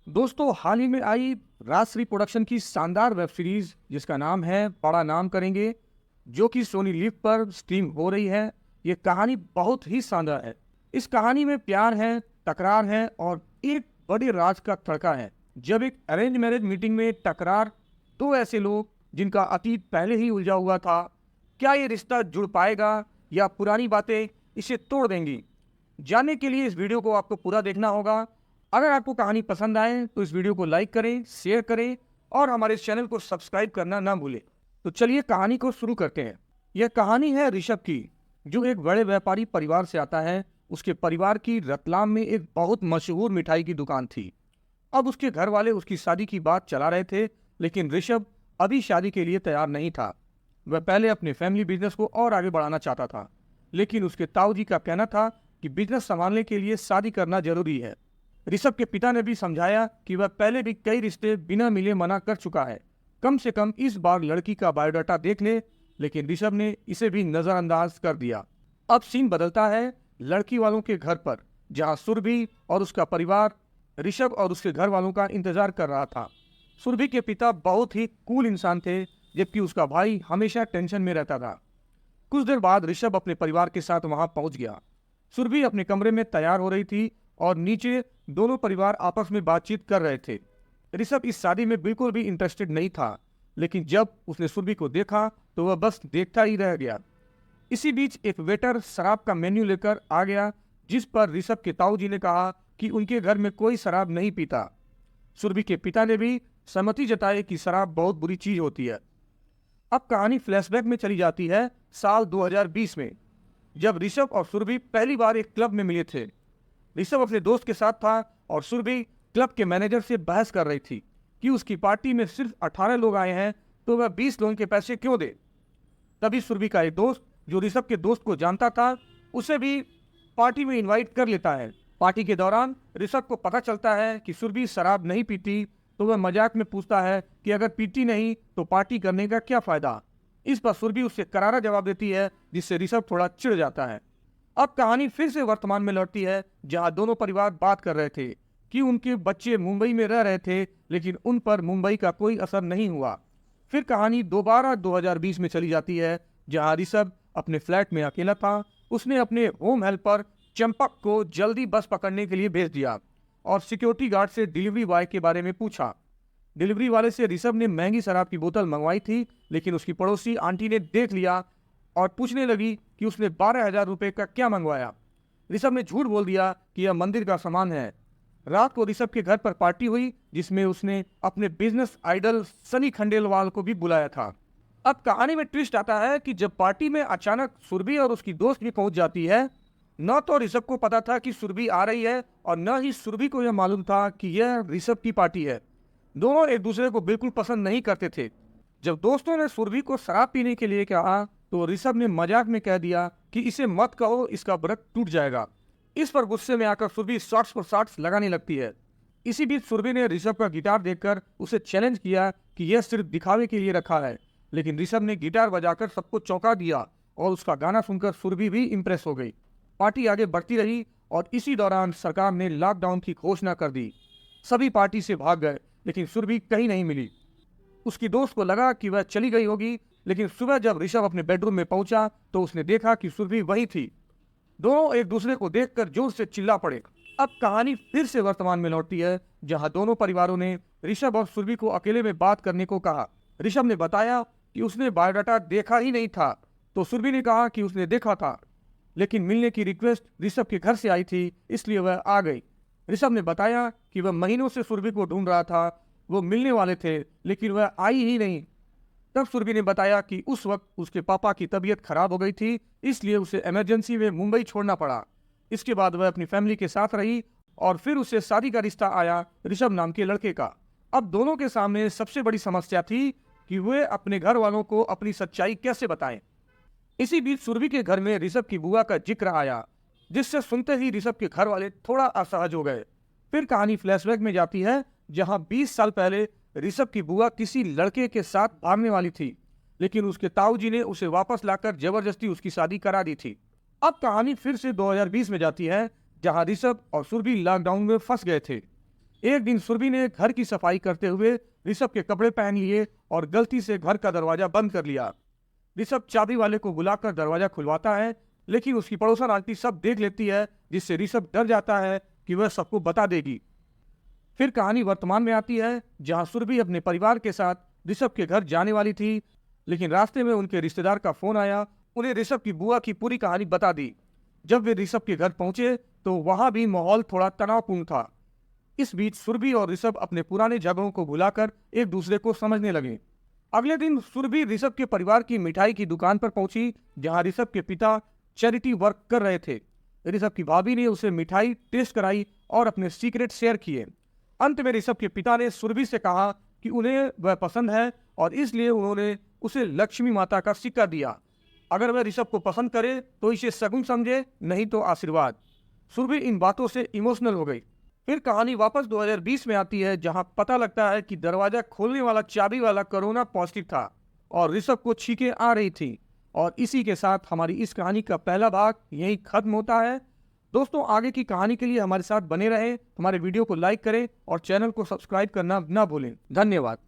दोस्तों, हाल ही में आई राजश्री प्रोडक्शन की शानदार वेब सीरीज जिसका नाम है बड़ा नाम करेंगे, जो कि सोनी लिव पर स्ट्रीम हो रही है। ये कहानी बहुत ही शानदार है। इस कहानी में प्यार है, तकरार है और एक बड़े राज का तड़का है। जब एक अरेंज मैरिज मीटिंग में टकरार दो ऐसे लोग जिनका अतीत पहले ही उलझा हुआ था, क्या ये रिश्ता जुड़ पाएगा या पुरानी बातें इसे तोड़ देंगी? जानने के लिए इस वीडियो को आपको पूरा देखना होगा। अगर आपको कहानी पसंद आए तो इस वीडियो को लाइक करें, शेयर करें और हमारे इस चैनल को सब्सक्राइब करना ना भूलें। तो चलिए कहानी को शुरू करते हैं। यह कहानी है ऋषभ की, जो एक बड़े व्यापारी परिवार से आता है। उसके परिवार की रतलाम में एक बहुत मशहूर मिठाई की दुकान थी। अब उसके घर वाले उसकी शादी की बात चला रहे थे, लेकिन ऋषभ अभी शादी के लिए तैयार नहीं था। वह पहले अपने फैमिली बिजनेस को और आगे बढ़ाना चाहता था, लेकिन उसके ताऊ जी का कहना था कि बिजनेस संभालने के लिए शादी करना जरूरी है। ऋषभ के पिता ने भी समझाया कि वह पहले भी कई रिश्ते बिना मिले मना कर चुका है, कम से कम इस बार लड़की का बायोडाटा देख ले, लेकिन ऋषभ ने इसे भी नजरअंदाज कर दिया। अब सीन बदलता है लड़की वालों के घर पर, जहां सुरभि और उसका परिवार ऋषभ और उसके घर वालों का इंतजार कर रहा था। सुरभि के पिता बहुत ही कूल इंसान थे, जबकि उसका भाई हमेशा टेंशन में रहता था। कुछ देर बाद ऋषभ अपने परिवार के साथ वहां पहुंच गया। सुरभि अपने कमरे में तैयार हो रही थी और नीचे दोनों परिवार आपस में बातचीत कर रहे थे। ऋषभ इस शादी में बिल्कुल भी इंटरेस्टेड नहीं था, लेकिन जब उसने सुरभि को देखा तो वह बस देखता ही रह गया। इसी बीच एक वेटर शराब का मेन्यू लेकर आ गया, जिस पर ऋषभ के ताऊ जी ने कहा कि उनके घर में कोई शराब नहीं पीता। सुरभि के पिता ने भी सहमति जताई कि शराब बहुत बुरी चीज होती है। अब कहानी फ्लैशबैक में चली जाती है साल 2020 में, जब ऋषभ और सुरभि पहली बार एक क्लब में मिले थे। ऋषभ अपने दोस्त के साथ था और सुरभि क्लब के मैनेजर से बहस कर रही थी कि उसकी पार्टी में सिर्फ 18 लोग आए हैं तो वह 20 लोगों के पैसे क्यों दे। तभी सुरभि का एक दोस्त, जो ऋषभ के दोस्त को जानता था, उसे भी पार्टी में इनवाइट कर लेता है। पार्टी के दौरान ऋषभ को पता चलता है कि सुरभि शराब नहीं पीती, तो वह मजाक में पूछता है कि अगर पीती नहीं तो पार्टी करने का क्या फायदा। इस पर सुरभि उससे करारा जवाब देती है, जिससे ऋषभ थोड़ा चिढ़ जाता है। अब कहानी फिर से वर्तमान में लौटती है, जहां दोनों परिवार बात कर रहे थे कि उनके बच्चे मुंबई में रह रहे थे, लेकिन उन पर मुंबई का कोई असर नहीं हुआ। फिर कहानी दोबारा 2020 में चली जाती है, जहां ऋषभ अपने फ्लैट में अकेला था। उसने अपने होम हेल्पर चंपक को जल्दी बस पकड़ने के लिए भेज दिया और सिक्योरिटी गार्ड से डिलीवरी बॉय के बारे में पूछा। डिलीवरी वाले से ऋषभ ने महंगी शराब की बोतल मंगवाई थी, लेकिन उसकी पड़ोसी आंटी ने देख लिया और पूछने लगी कि उसने 12,000 रुपये का क्या मंगवाया। ऋषभ ने झूठ बोल दिया कि यह मंदिर का सामान है। रात को ऋषभ के घर पर पार्टी हुई, जिसमें उसने अपने बिजनेस आइडल सनी खंडेलवाल को भी बुलाया था। अब कहानी में ट्विस्ट आता है कि जब पार्टी में अचानक सुरभि और उसकी दोस्त भी पहुंच जाती है, न तो ऋषभ को पता था कि सुरभि आ रही है और न ही सुरभि को यह मालूम था कि यह ऋषभ की पार्टी है। दोनों एक दूसरे को बिल्कुल पसंद नहीं करते थे। जब दोस्तों ने सुरभि को शराब पीने के लिए कहा तो ऋषभ ने मजाक में कह दिया कि इसे मत कहो, इसका व्रत टूट जाएगा। इस पर गुस्से में आकर सुरभि शॉट्स पर शॉट्स लगाने लगती है। इसी बीच सुरभि ने ऋषभ का गिटार देखकर उसे चैलेंज किया कि यह सिर्फ दिखावे के लिए रखा है, लेकिन ऋषभ ने गिटार बजाकर सबको चौंका दिया और उसका गाना सुनकर सुरभि भी इंप्रेस हो गई। पार्टी आगे बढ़ती रही और इसी दौरान सरकार ने लॉकडाउन की घोषणा कर दी। सभी पार्टी से भाग गए, लेकिन सुरभि कहीं नहीं मिली। उसकी दोस्त को लगा कि वह चली गई होगी, लेकिन सुबह जब ऋषभ अपने बेडरूम में पहुंचा तो उसने देखा कि सुरभि वहीं थी। दोनों एक दूसरे को देखकर जोर से चिल्ला पड़े। अब कहानी फिर से वर्तमान में लौटती है, जहां दोनों परिवारों ने ऋषभ और सुरभि को अकेले में बात करने को कहा। ऋषभ ने बताया कि उसने बायोडाटा देखा ही नहीं था, तो सुरभि ने कहा कि उसने देखा था, लेकिन मिलने की रिक्वेस्ट ऋषभ के घर से आई थी, इसलिए वह आ गई। ऋषभ ने बताया कि वह महीनों से सुरभि को ढूंढ रहा था, वो मिलने वाले थे, लेकिन वह आई ही नहीं। तब सुरभि ने बताया कि उस वक्त उसके पापा की तबीयत खराब हो गई थी, इसलिए उसे इमरजेंसी में मुंबई छोड़ना पड़ा। इसके बाद वह अपनी फैमिली के साथ रही और फिर उसे शादी का रिश्ता आया ऋषभ नाम के लड़के का। अब दोनों के सामने सबसे बड़ी समस्या थी कि वे अपने घर वालों को अपनी सच्चाई कैसे बताएं। इसी बीच सुरभि के घर में ऋषभ की बुआ का जिक्र आया, जिससे सुनते ही ऋषभ के घर वाले थोड़ा असहज हो गए। फिर कहानी फ्लैशबैक में जाती है, जहां 20 साल पहले ऋषभ की बुआ किसी लड़के के साथ भागने वाली थी, लेकिन उसके ताऊ जी ने उसे वापस लाकर जबरदस्ती उसकी शादी करा दी थी। अब कहानी फिर से 2020 में जाती है, जहां ऋषभ और सुरभि लॉकडाउन में फंस गए थे। एक दिन सुरभि ने घर की सफाई करते हुए ऋषभ के कपड़े पहन लिए और गलती से घर का दरवाजा बंद कर लिया। ऋषभ चाबी वाले को बुलाकर दरवाजा खुलवाता है, लेकिन उसकी पड़ोसन आंटी सब देख लेती है, जिससे ऋषभ डर जाता है कि वह सबको बता देगी। फिर कहानी वर्तमान में आती है, जहां सुरभि अपने परिवार के साथ ऋषभ के घर जाने वाली थी, लेकिन रास्ते में उनके रिश्तेदार का फोन आया। उन्हें ऋषभ की बुआ की पूरी कहानी बता दी। जब वे ऋषभ के घर पहुंचे तो वहां भी माहौल थोड़ा तनावपूर्ण था। इस बीच सुरभि और ऋषभ अपने पुराने जगहों को भुलाकर एक दूसरे को समझने लगे। अगले दिन सुरभि ऋषभ के परिवार की मिठाई की दुकान पर पहुंची, जहां ऋषभ के पिता चैरिटी वर्क कर रहे थे। ऋषभ की भाभी ने उसे मिठाई टेस्ट कराई और अपने सीक्रेट शेयर किए। अंत में ऋषभ के पिता ने सुरभि से कहा कि उन्हें वह पसंद है और इसलिए उन्होंने उसे लक्ष्मी माता का सिक्का दिया। अगर वह ऋषभ को पसंद करे तो इसे शगुन समझे, नहीं तो आशीर्वाद। सुरभि इन बातों से इमोशनल हो गई। फिर कहानी वापस 2020 में आती है, जहां पता लगता है कि दरवाजा खोलने वाला चाबी वाला कोरोना पॉजिटिव था और ऋषभ को छींकें आ रही थी। और इसी के साथ हमारी इस कहानी का पहला भाग यहीं खत्म होता है। दोस्तों, आगे की कहानी के लिए हमारे साथ बने रहें, हमारे वीडियो को लाइक करें और चैनल को सब्सक्राइब करना ना भूलें। धन्यवाद।